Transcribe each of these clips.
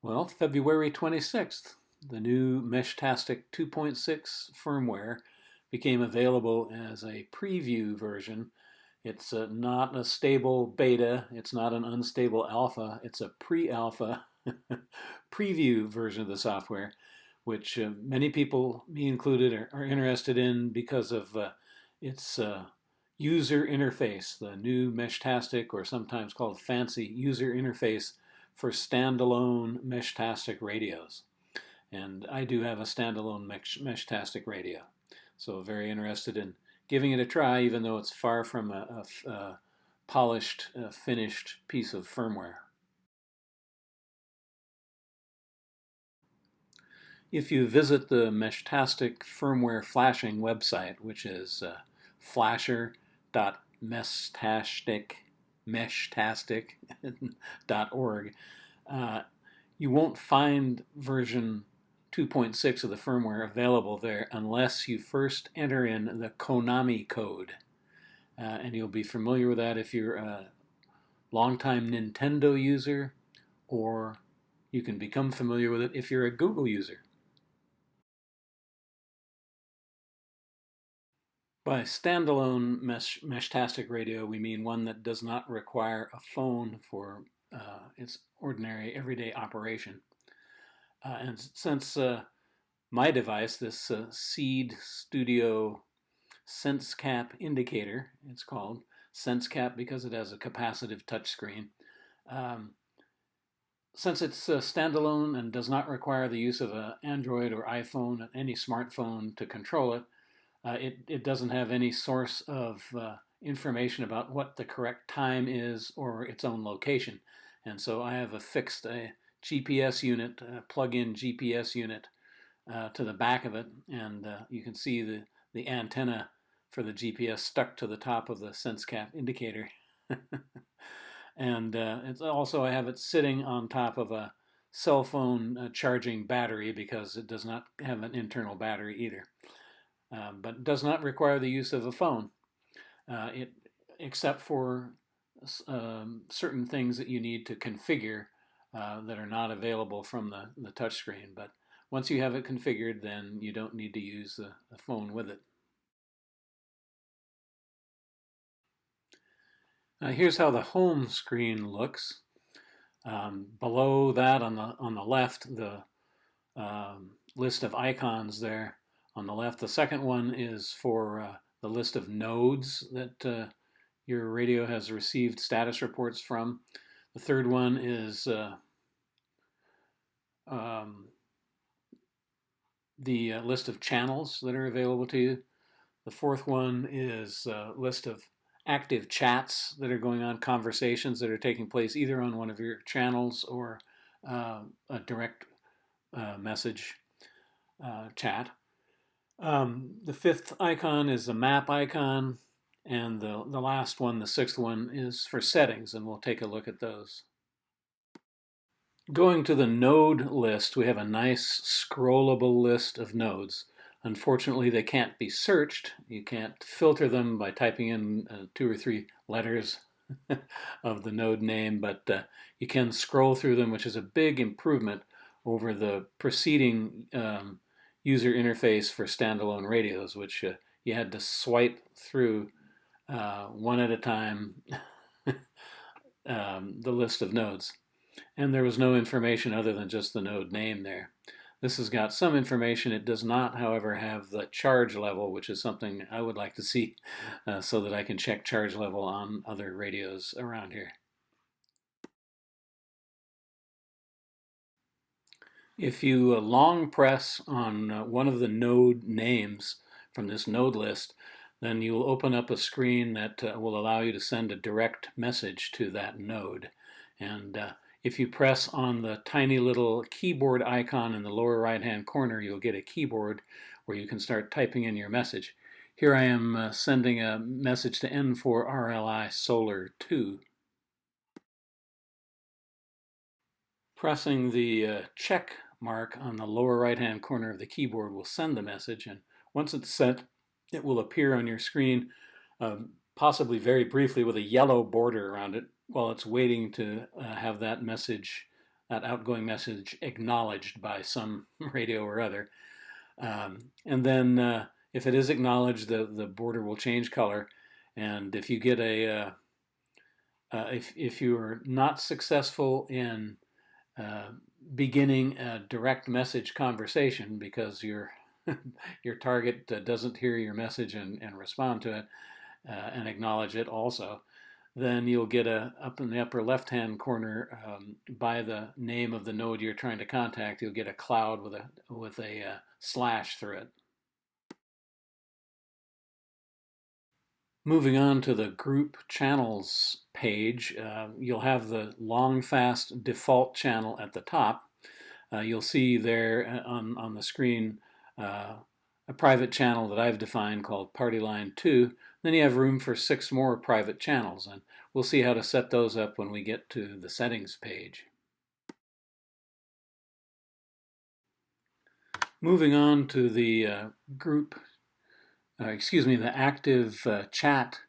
Well, February 26th, the new Meshtastic 2.6 firmware became available as a preview version. It's not a stable beta, it's not an unstable alpha, it's a pre-alpha preview version of the software, which many people, me included, are interested in because of its user interface, the new Meshtastic, or sometimes called fancy user interface for standalone Meshtastic radios. And I do have a standalone Meshtastic radio, so very interested in giving it a try, even though it's far from a polished, finished piece of firmware. If you visit the Meshtastic firmware flashing website, which is flasher.meshtastic.org, you won't find version 2.6 of the firmware available there unless you first enter in the Konami code. And you'll be familiar with that if you're a longtime Nintendo user, or you can become familiar with it if you're a Google user. By standalone Meshtastic radio, we mean one that does not require a phone for its ordinary everyday operation. And since my device, this Seeed Studio SenseCap Indicator, it's called SenseCap because it has a capacitive touchscreen. Since it's standalone and does not require the use of an Android or iPhone, any smartphone to control it, it doesn't have any source of information about what the correct time is or its own location. And so I have affixed a GPS unit, a plug-in GPS unit to the back of it, and you can see the antenna for the GPS stuck to the top of the SenseCap indicator. And it's also, I have it sitting on top of a cell phone charging battery because it does not have an internal battery either. But does not require the use of a phone, except for certain things that you need to configure that are not available from the touchscreen. But once you have it configured, then you don't need to use the phone with it. Here's how the home screen looks. Below that, on the left, the list of icons there. On the left, the second one is for the list of nodes that your radio has received status reports from. The third one is the list of channels that are available to you. The fourth one is a list of active chats that are going on, conversations that are taking place either on one of your channels or a direct message chat. The fifth icon is the map icon, and the last one, the sixth one, is for settings, and we'll take a look at those. Going to the node list, we have a nice scrollable list of nodes. Unfortunately, they can't be searched. You can't filter them by typing in 2 or 3 letters of the node name, but you can scroll through them, which is a big improvement over the preceding user interface for standalone radios, which you had to swipe through one at a time the list of nodes. And there was no information other than just the node name there. This has got some information. It does not, however, have the charge level, which is something I would like to see so that I can check charge level on other radios around here. If you long press on one of the node names from this node list, then you'll open up a screen that will allow you to send a direct message to that node. And if you press on the tiny little keyboard icon in the lower right-hand corner, you'll get a keyboard where you can start typing in your message. Here I am sending a message to N4RLI Solar 2. Pressing the check mark on the lower right-hand corner of the keyboard will send the message, and once it's sent, it will appear on your screen, possibly very briefly with a yellow border around it, while it's waiting to have that message that outgoing message acknowledged by some radio or other. And then if it is acknowledged, the border will change color. And if you get if you are not successful in beginning a direct message conversation because your your target doesn't hear your message and respond to it and acknowledge it also, then you'll get up in the upper left-hand corner by the name of the node you're trying to contact, you'll get a cloud with a slash through it. Moving on to the group channels page, you'll have the long fast default channel at the top. You'll see there on the screen a private channel that I've defined called Party Line 2. Then you have room for 6 more private channels, and we'll see how to set those up when we get to the settings page. Moving on to the the active chat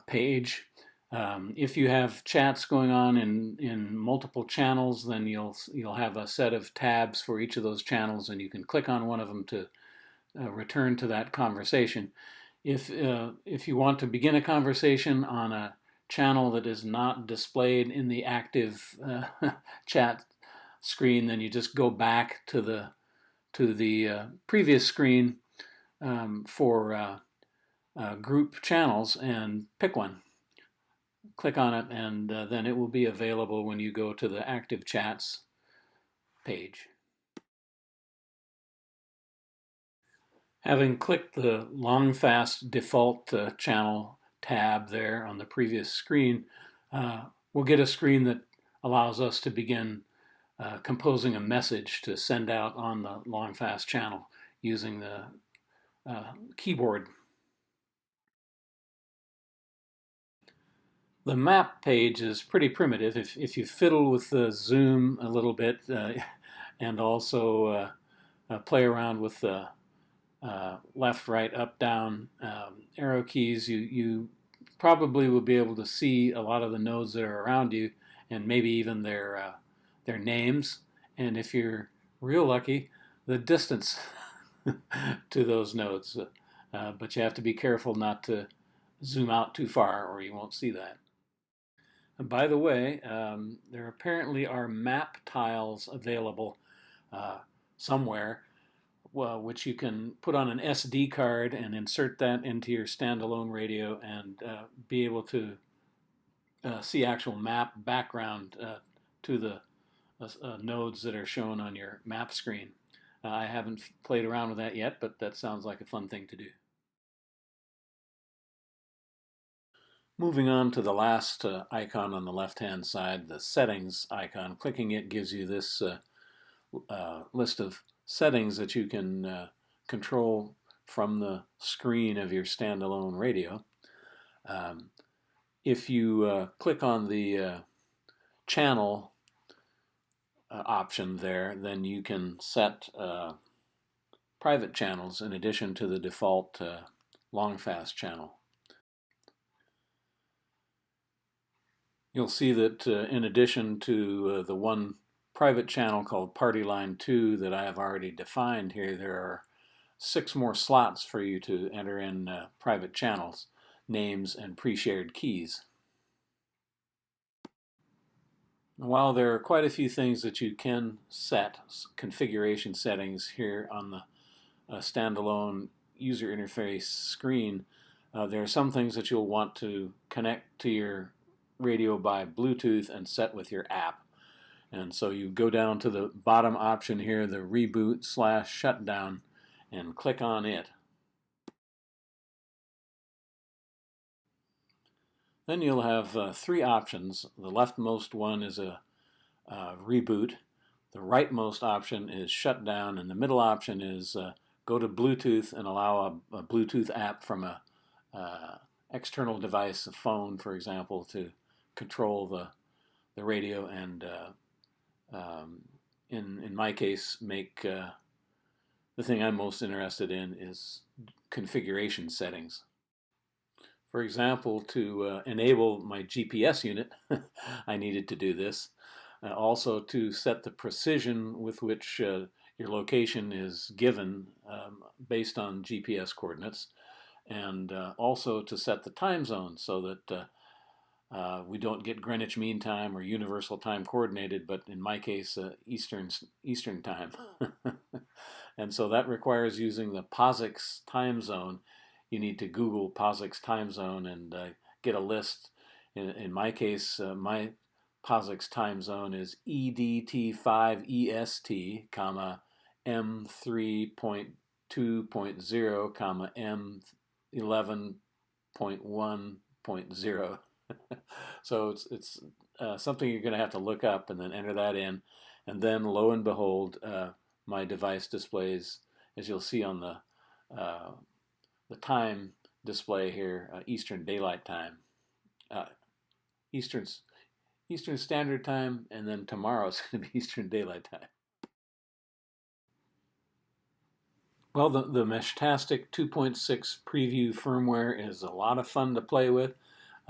page. If you have chats going on in multiple channels, then you'll have a set of tabs for each of those channels, and you can click on one of them to return to that conversation. If you want to begin a conversation on a channel that is not displayed in the active chat screen, then you just go back to the previous screen for group channels and pick one. Click on it, and then it will be available when you go to the active chats page. Having clicked the long fast default channel tab there on the previous screen, we'll get a screen that allows us to begin composing a message to send out on the long fast channel using the keyboard. The map page is pretty primitive. If you fiddle with the zoom a little bit and also play around with the left, right, up, down arrow keys, you probably will be able to see a lot of the nodes that are around you, and maybe even their names, and if you're real lucky, the distance to those nodes. But you have to be careful not to zoom out too far, or you won't see that. And by the way, there apparently are map tiles available somewhere, which you can put on an SD card and insert that into your standalone radio and be able to see actual map background to the nodes that are shown on your map screen. I haven't played around with that yet, but that sounds like a fun thing to do. Moving on to the last icon on the left-hand side, the settings icon. Clicking it gives you this list of settings that you can control from the screen of your standalone radio. If you click on the channel option there, then you can set private channels in addition to the default long fast channel. You'll see that in addition to the one private channel called Party Line 2 that I have already defined here, there are 6 more slots for you to enter in private channels, names, and pre-shared keys. While there are quite a few things that you can set, configuration settings here on the standalone user interface screen, there are some things that you'll want to connect to your radio by Bluetooth and set with your app. And so you go down to the bottom option here, the reboot/shutdown, and click on it. Then you'll have 3 options. The leftmost one is a reboot. The rightmost option is shutdown, and the middle option is go to Bluetooth and allow a Bluetooth app from a external device, a phone, for example, to control the radio and in my case make the thing I'm most interested in is configuration settings. For example, to enable my GPS unit, I needed to do this. Also to set the precision with which your location is given based on GPS coordinates, and also to set the time zone so that we don't get Greenwich Mean Time or Universal Time Coordinated, but in my case, Eastern Time. And so that requires using the Posix Time Zone. You need to Google Posix Time Zone and get a list. In my case, my Posix Time Zone is EDT5EST, M3.2.0, M11.1.0. So it's something you're going to have to look up and then enter that in. And then lo and behold, my device displays, as you'll see on the time display here, Eastern Daylight Time, Eastern Standard Time, and then tomorrow's going to be Eastern Daylight Time. Well, the Meshtastic 2.6 preview firmware is a lot of fun to play with.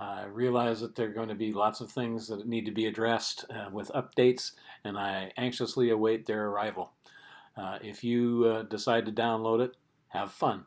I realize that there are going to be lots of things that need to be addressed with updates, and I anxiously await their arrival. If you decide to download it, have fun.